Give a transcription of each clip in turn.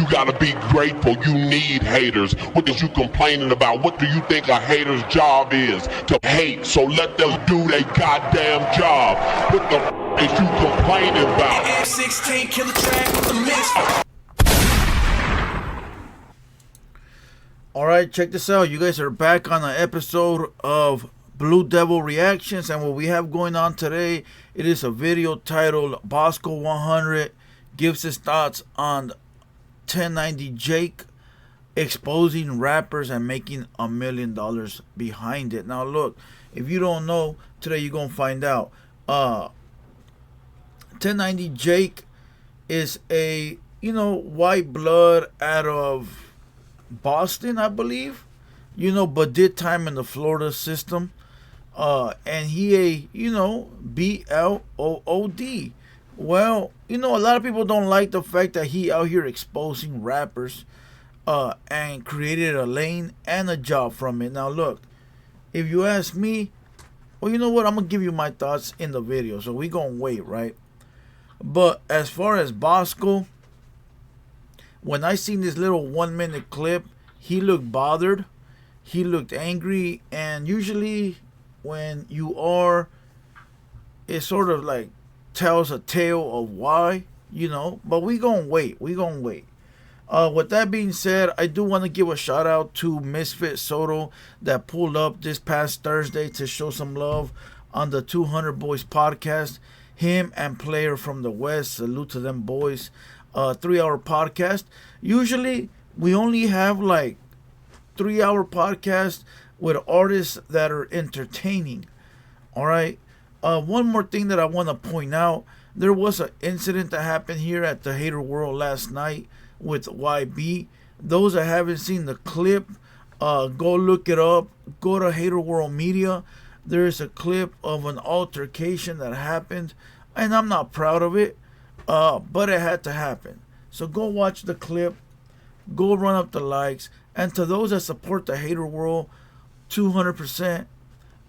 You gotta be grateful. You need haters. What is you complaining about? What do you think a hater's job is? To hate. So let them do their goddamn job. What the is you complaining about? F16 killer track with the mix. Alright, check this out. You guys are back on an episode of Blue Devil Reactions, and what we have going on today, it is a video titled Bosco 100 gives his thoughts on 1090 Jake exposing rappers and making $1 million behind it. Now look, if you don't know, today you're gonna find out. 1090 Jake is a, white blood out of Boston, I believe, but did time in the Florida system. And he B-L-O-O-D. Well, a lot of people don't like the fact that he out here exposing rappers and created a lane and a job from it. Now look, if you ask me, well, you know what, I'm gonna give you my thoughts in the video, so we gonna wait, right? But as far as Bosco, when I seen this little 1 minute clip, he looked bothered, he looked angry, and usually when you are, it sort of like tells a tale of why, but we gonna wait. With that being said, I do want to give a shout out to Misfit Soto that pulled up this past Thursday to show some love on the 200 Boys podcast. Him and Player from the West, salute to them boys. 3-hour podcast. Usually we only have like 3-hour podcasts with artists that are entertaining. All right. One more thing that I want to point out. There was an incident that happened here at the TheHaterWorld last night with YB. Those that haven't seen the clip, go look it up. Go to TheHaterWorld Media. There is a clip of an altercation that happened, and I'm not proud of it, but it had to happen. So go watch the clip. Go run up the likes. And to those that support the TheHaterWorld 200%,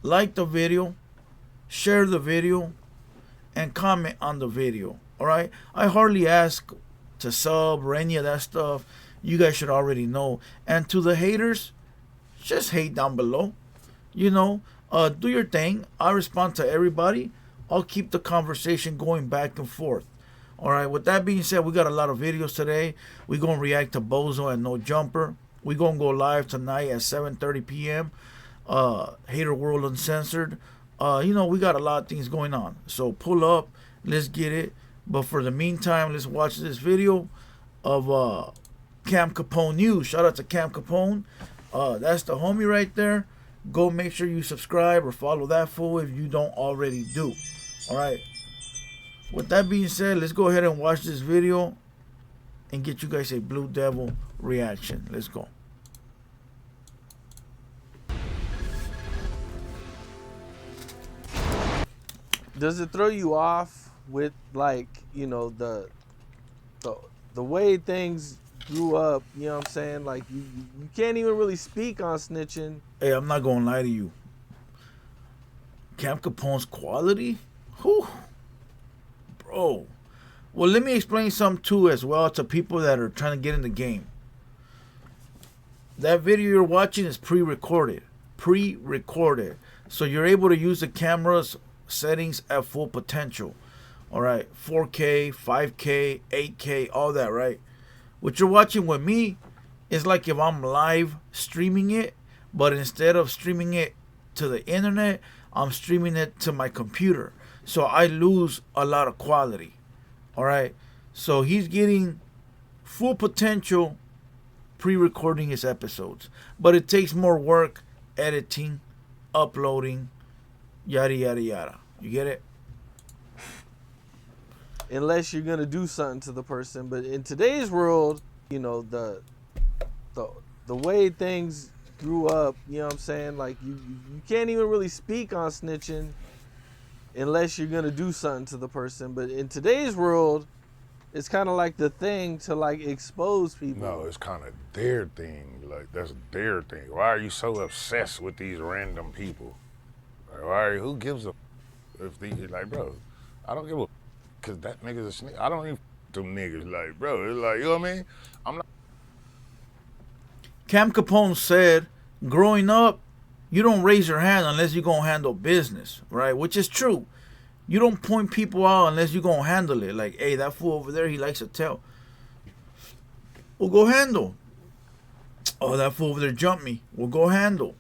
like the video, share the video, and comment on the video. Alright? I hardly ask to sub or any of that stuff. You guys should already know. And to the haters, just hate down below. Do your thing. I respond to everybody. I'll keep the conversation going back and forth. Alright, with that being said, we got a lot of videos today. We're going to react to Bozo and NOJUMPER. We're going to go live tonight at 7:30 p.m. TheHaterWorld Uncensored. We got a lot of things going on. So pull up. Let's get it. But for the meantime, let's watch this video of Cam Capone News. Shout out to Cam Capone. That's the homie right there. Go make sure you subscribe or follow that fool if you don't already do. Alright. With that being said, let's go ahead and watch this video and get you guys a Blue Devil reaction. Let's go. Does it throw you off with the way things grew up? You know what I'm saying? Like you can't even really speak on snitching. Hey, I'm not gonna lie to you. Cam Capone's quality? Whew. Bro. Well, let me explain something too as well to people that are trying to get in the game. That video you're watching is pre-recorded. So you're able to use the camera's settings at full potential. Alright, 4K, 5K, 8K, all that, right? What you're watching with me is like if I'm live streaming it, but instead of streaming it to the internet, I'm streaming it to my computer. So I lose a lot of quality. Alright? So he's getting full potential pre-recording his episodes. But it takes more work, editing, uploading, yada yada yada. You get it? Unless you're gonna do something to the person. But in today's world, the way things grew up, you know what I'm saying? Like you can't even really speak on snitching unless you're gonna do something to the person. But in today's world, it's kind of like the thing to like expose people. No, it's kind of their thing. Like that's their thing. Why are you so obsessed with these random people? Like, who gives a if they like, bro? I don't give a because that nigga's a snitch. I don't even them niggas. Like, bro, it's like, you know what I mean? I'm not. Cam Capone said, growing up, you don't raise your hand unless you're going to handle business, right? Which is true. You don't point people out unless you're going to handle it. Like, hey, that fool over there, he likes to tell. Well, go handle. Oh, that fool over there jumped me. Well, go handle.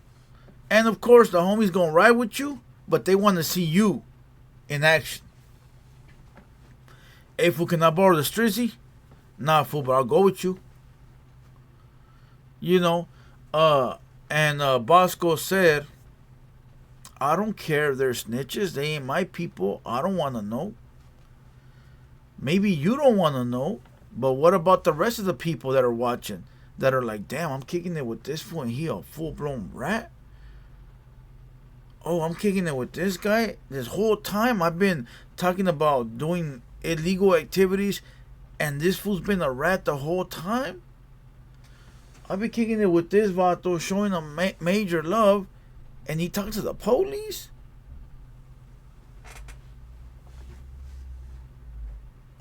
And, of course, the homies going to ride with you, but they want to see you in action. Hey, fool, can I borrow the strizzy? Nah, fool, but I'll go with you. You know, and Bosco said, I don't care if they're snitches. They ain't my people. I don't want to know. Maybe you don't want to know. But what about the rest of the people that are watching? That are like, damn, I'm kicking it with this fool and he a full-blown rat? Oh, I'm kicking it with this guy? This whole time I've been talking about doing illegal activities and this fool's been a rat the whole time? I've been kicking it with this vato, showing him major love, and he talks to the police?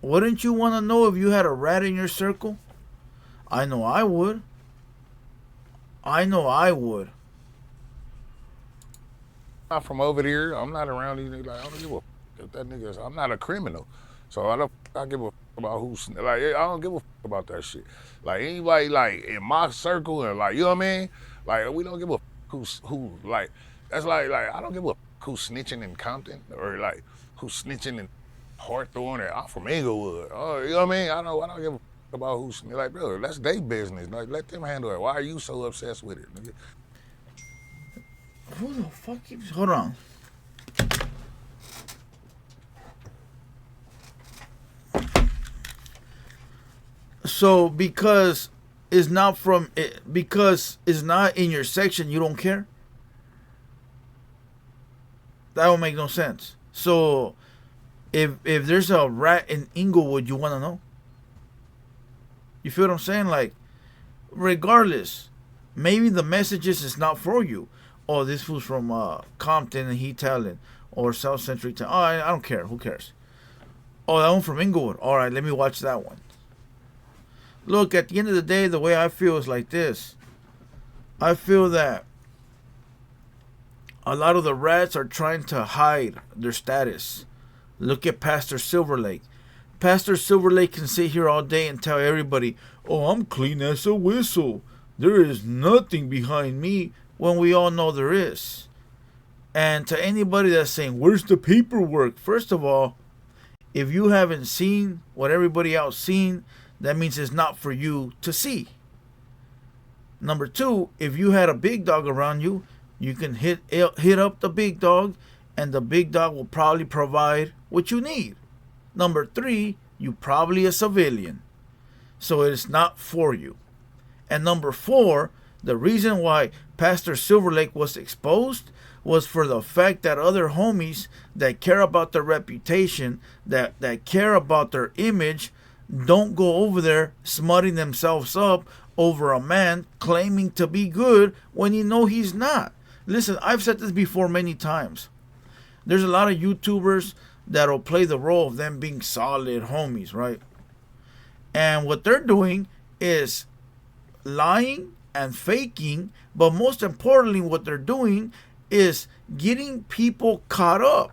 Wouldn't you want to know if you had a rat in your circle? I know I would. I know I would. Not from over there. I'm not around these niggas. Like, I don't give a f if that nigga. I'm not a criminal, so I give a f about who's like. I don't give a f about that shit. Like anybody like in my circle and like, you know what I mean? Like we don't give a f who like. That's like I don't give a f who's snitching in Compton or like who's snitching in Hawthorne. I'm from Inglewood. Oh, you know what I mean? I don't give a f about who's like, bro. That's their business. Like let them handle it. Why are you so obsessed with it, nigga? Who the fuck keeps... Hold on. So, because it's not in your section, you don't care? That don't make no sense. So, if there's a rat in Inglewood, you want to know? You feel what I'm saying? Like, regardless, maybe the messages is not for you. Oh, this fool's from Compton and he telling, or South Century telling. Oh, I don't care. Who cares? Oh, that one from Inglewood. All right, let me watch that one. Look, at the end of the day, the way I feel is like this. I feel that a lot of the rats are trying to hide their status. Look at Pastor Silverlake. Pastor Silverlake can sit here all day and tell everybody, oh, I'm clean as a whistle. There is nothing behind me, when we all know there is. And to anybody that's saying, where's the paperwork? First of all, if you haven't seen what everybody else seen, that means it's not for you to see. Number two, if you had a big dog around you, you can hit up the big dog, and the big dog will probably provide what you need. Number three, you probably a civilian, so it's not for you. And number four, the reason why Pastor Silverlake was exposed was for the fact that other homies that care about their reputation, that care about their image, don't go over there smutting themselves up over a man claiming to be good when you know he's not. Listen, I've said this before many times. There's a lot of YouTubers that'll play the role of them being solid homies, right? And what they're doing is lying and faking, but most importantly, what they're doing is getting people caught up.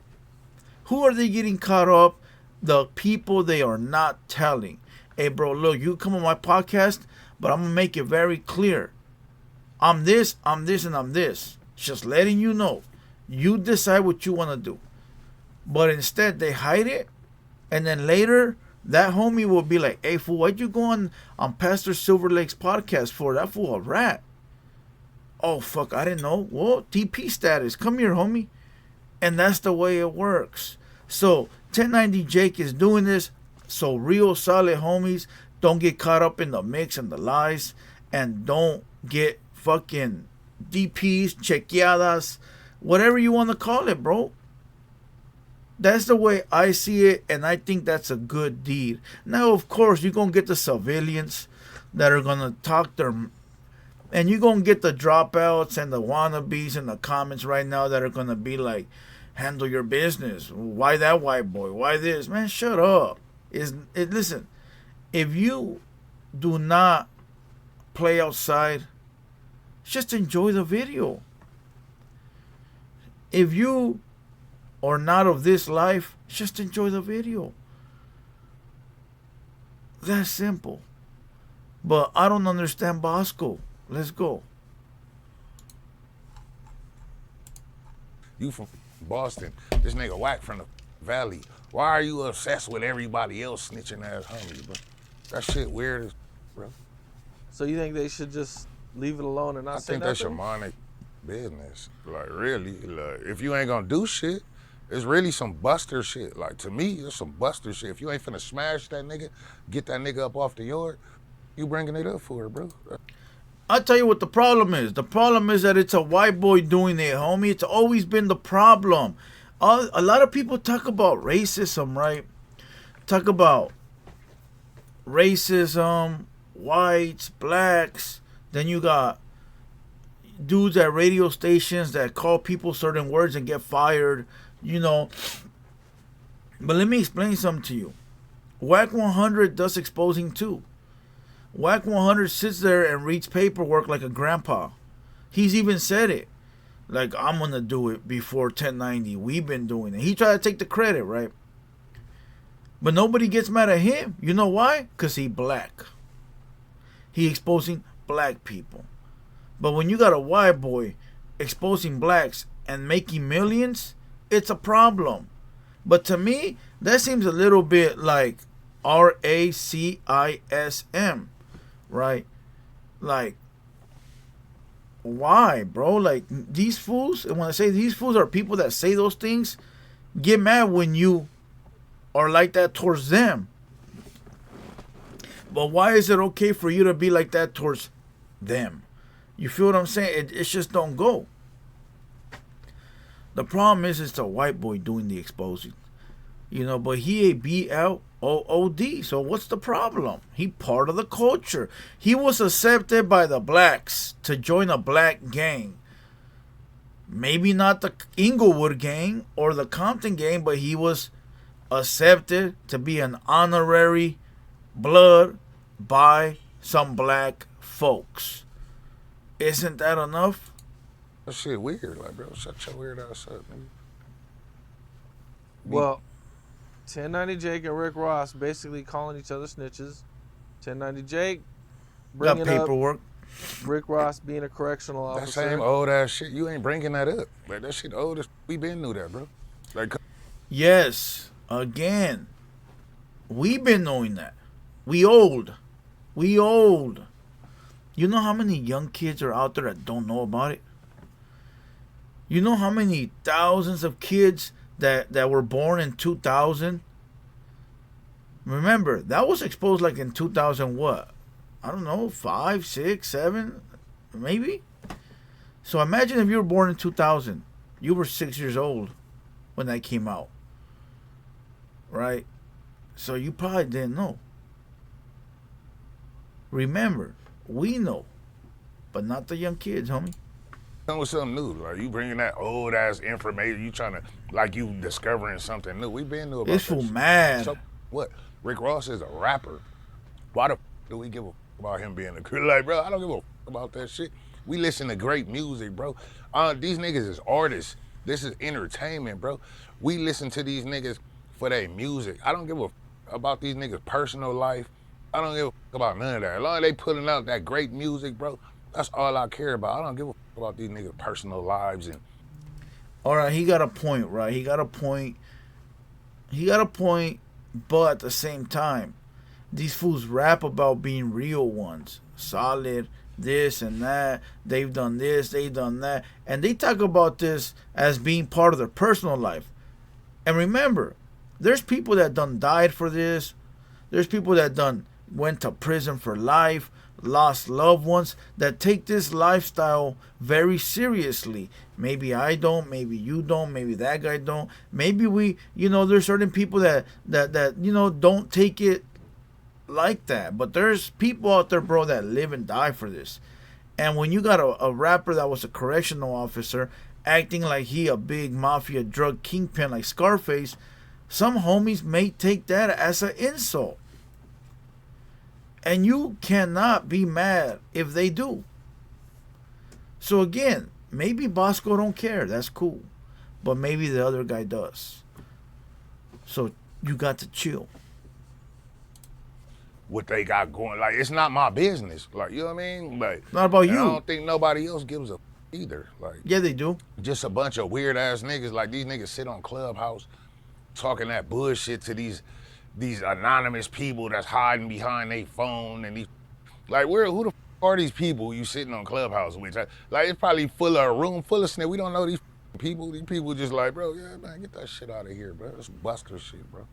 Who are they getting caught up? The people they are not telling. Hey, bro, look, you come on my podcast, but I'm gonna make it very clear. I'm this, and I'm this. Just letting you know. You decide what you want to do. But instead, they hide it, and then later, that homie will be like, hey, fool, why'd you go on Pastor Silverlake's podcast for? That fool a rat. Oh, fuck, I didn't know. Well, TP status. Come here, homie. And that's the way it works. So, 1090 Jake is doing this so real solid homies don't get caught up in the mix and the lies, and don't get fucking DPs, chequeadas, whatever you want to call it, bro. That's the way I see it, and I think that's a good deed. Now, of course, you're going to get the civilians that are going to talk their... And you're going to get the dropouts and the wannabes in the comments right now that are going to be like, handle your business. Why that white boy? Why this? Man, shut up. Listen, if you do not play outside, just enjoy the video. If you are not of this life, just enjoy the video. That's simple. But I don't understand Bosco. Let's go. You from Boston. This nigga whack from the valley. Why are you obsessed with everybody else snitching ass homies, bro? That shit weird as bro. So you think they should just leave it alone and not I say think nothing? they should mind their business. Like really, like if you ain't gonna do shit, it's really some buster shit. Like to me, it's some buster shit. If you ain't finna smash that nigga, get that nigga up off the yard, you bringing it up for it, bro. I'll tell you what the problem is. The problem is that it's a white boy doing it, homie. It's always been the problem. A lot of people talk about racism, right? Talk about racism, whites, blacks. Then you got dudes at radio stations that call people certain words and get fired, you know. But let me explain something to you. Whack 100 does exposing too. Whack 100 sits there and reads paperwork like a grandpa. He's even said it. Like, I'm going to do it before 1090. We've been doing it. He tried to take the credit, right? But nobody gets mad at him. You know why? Because he black. He exposing black people. But when you got a white boy exposing blacks and making millions, it's a problem. But to me, that seems a little bit like racism, right? Like, why, bro? Like, these fools, and when I say these fools are people that say those things, get mad when you are like that towards them. But why is it okay for you to be like that towards them? You feel what I'm saying? It just don't go. The problem is it's a white boy doing the exposing. You know, but he a BLOOD. So what's the problem? He part of the culture. He was accepted by the blacks to join a black gang. Maybe not the Inglewood gang or the Compton gang, but he was accepted to be an honorary blood by some black folks. Isn't that enough? That shit weird, like bro. Shut your weird ass up, nigga. Well, 1090 Jake and Rick Ross basically calling each other snitches. 1090 Jake Got bringing paperwork. up Rick Ross being a correctional officer. That same old ass shit, you ain't bringing that up. Like that shit old as we been knew that, bro. Like Yes, again, we been knowing that. We old. We old. You know how many young kids are out there that don't know about it? You know how many thousands of kids that were born in 2000? Remember, that was exposed like in 2000 what? I don't know, 5, 6, 7, maybe? So imagine if you were born in 2000. You were 6 years old when that came out. Right? So you probably didn't know. Remember, we know, but not the young kids, homie. come with something new. Like you bringing that old ass information, you trying to like you discovering something new. We been new about This that fool shit. mad. So what? Rick Ross is a rapper. Why the do we give a about him being a good? Like, bro, I don't give a about that shit. We listen to great music, bro. These niggas is artists. This is entertainment, bro. We listen to these niggas for their music. I don't give a about these niggas' personal life. I don't give a about none of that. As long as they putting out that great music, bro, that's all I care about. I don't give a about these niggas' personal lives and. All right, he got a point, right? He got a point. But at the same time, these fools rap about being real ones, solid, this and that. They've done this, they've done that, and they talk about this as being part of their personal life. And remember, there's people that done died for this. There's people that done went to prison for life, lost loved ones, that take this lifestyle very seriously. Maybe I don't, maybe you don't, maybe that guy don't. Maybe we, there's certain people that don't take it like that. But there's people out there, bro, that live and die for this. And when you got a rapper that was a correctional officer acting like he a big mafia drug kingpin like Scarface, some homies may take that as an insult. And you cannot be mad if they do. So again, maybe Bosco don't care. That's cool. But maybe the other guy does. So you got to chill. What they got going, like, it's not my business. Like, you know what I mean? Like, Not about and you. I don't think nobody else gives a either. Like, Yeah, they do. just a bunch of weird ass niggas. Like, these niggas sit on Clubhouse talking that bullshit to these anonymous people that's hiding behind their phone and these, like, who the f- are these people you sitting on Clubhouse with? Like, it's probably a room full of snitch. We don't know these people. These people just like, bro, yeah, man, get that shit out of here, bro. It's buster shit, bro.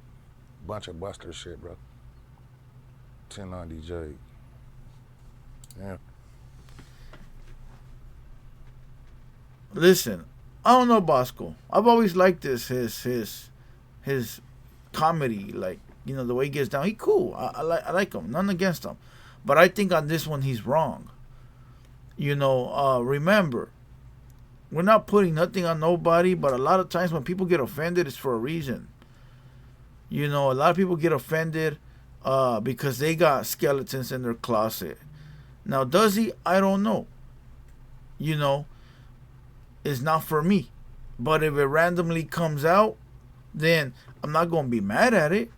Bunch of buster shit, bro. 1090J. Yeah. Listen, I don't know Bosco. I've always liked his comedy, like, you know, the way he gets down. He cool. I like him. None against him. But I think on this one he's wrong. You know, remember, we're not putting nothing on nobody, but a lot of times when people get offended, it's for a reason. You know, a lot of people get offended because they got skeletons in their closet. Now, does he? I don't know. You know, it's not for me. But if it randomly comes out, then I'm not going to be mad at it.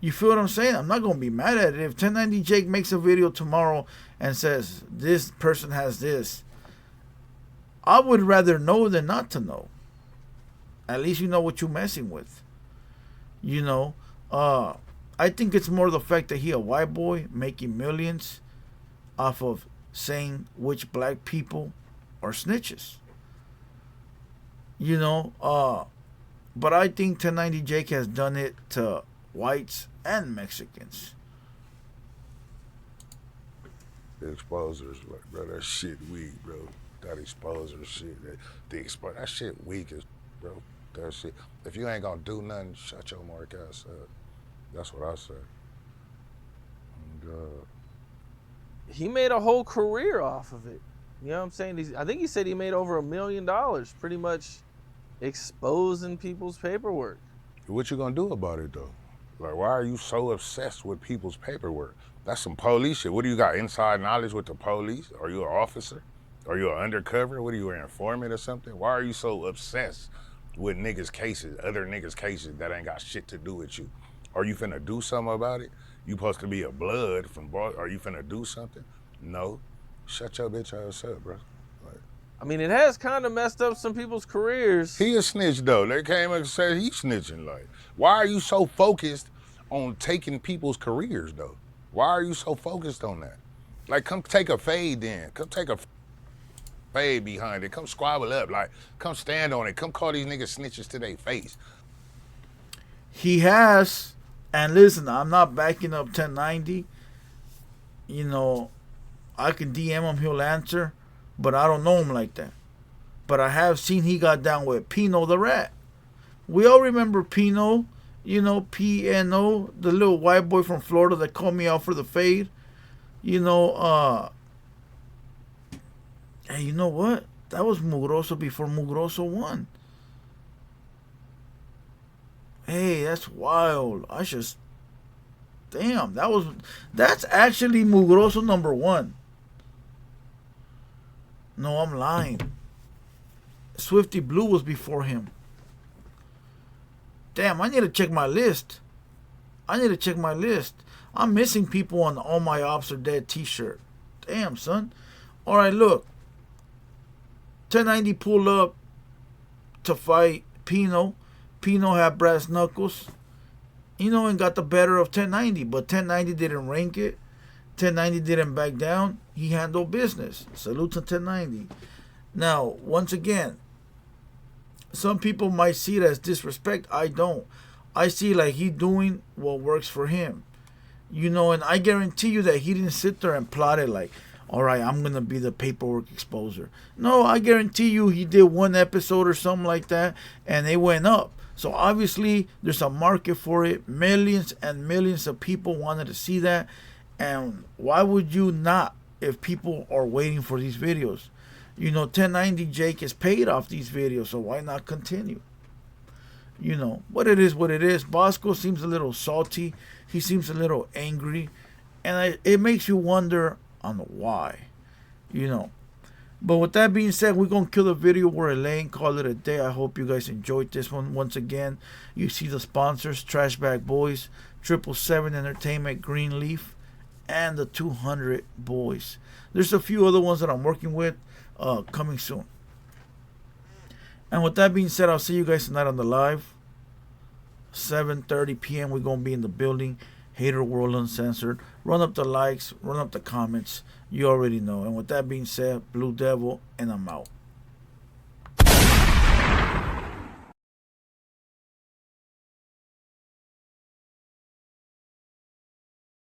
You feel what I'm saying? I'm not going to be mad at it. If 1090 Jake makes a video tomorrow and says, this person has this, I would rather know than not to know. At least you know what you're messing with. You know, I think it's more the fact that he a white boy making millions off of saying which black people are snitches. You know, but I think 1090 Jake has done it to whites and Mexicans. The exposers, like, bro, that shit weak, bro. That exposer shit, that shit weak as, bro. That shit. If you ain't gonna do nothing, shut your mark ass up. That's what I say. God. He made a whole career off of it. You know what I'm saying? I think he said he made over $1 million, pretty much exposing people's paperwork. What you gonna do about it though? Like, why are you so obsessed with people's paperwork? That's some police shit. What do you got, inside knowledge with the police? Are you an officer? Are you an undercover? What are you, an informant or something? Why are you so obsessed with niggas' cases, other niggas' cases that ain't got shit to do with you? Are you finna do something about it? You supposed to be a blood from Bosco. Are you finna do something? No. Shut your bitch ass up, bro. Like, I mean, it has kind of messed up some people's careers. he a snitch though. They came and said he snitching. Like, why are you so focused on taking people's careers though? Why are you so focused on that? Like, come take a fade then. Come take a fade behind it. Come squabble up. Like, come stand on it. Come call these niggas snitches to their face. He has, and listen, I'm not backing up 1090. You know, I can DM him, he'll answer, but I don't know him like that. But I have seen he got down with Pino the Rat. We all remember Pino, you know, P-N-O, the little white boy from Florida that called me out for the fade. You know, hey, you know what? That was Mugroso before Mugroso won. Hey, that's wild. Damn, that's actually Mugroso number 1. No, I'm lying. Swifty Blue was before him. Damn, I need to check my list. I'm missing people on the All My Ops Are Dead t-shirt. Damn, son. Alright, look. 1090 pulled up to fight Pino. Pino had brass knuckles. You know, and got the better of 1090. But 1090 didn't rank it. 1090 didn't back down. He handled business. Salute to 1090. Now, once again, some people might see it as disrespect. I don't. I see like he doing what works for him. You know, and I guarantee you that he didn't sit there and plot it like, all right, I'm going to be the paperwork exposer. No, I guarantee you he did one episode or something like that, and they went up. So obviously, there's a market for it. Millions and millions of people wanted to see that. And why would you not if people are waiting for these videos? You know, 1090 Jake is paid off these videos, so why not continue? You know, but it is what it is. Bosco seems a little salty. He seems a little angry. And it makes you wonder on the why, you know. But with that being said, we're going to kill the video where Elaine, call it a day. I hope you guys enjoyed this one. Once again, you see the sponsors, Trash Bag Boys, 777 Entertainment, Greenleaf, and the 200 Boys. There's a few other ones that I'm working with coming soon. And with that being said, I'll see you guys tonight on the live. 7:30 p.m. We're going to be in the building. Hater World Uncensored. Run up the likes. Run up the comments. You already know. And with that being said, Blue Devil, and I'm out.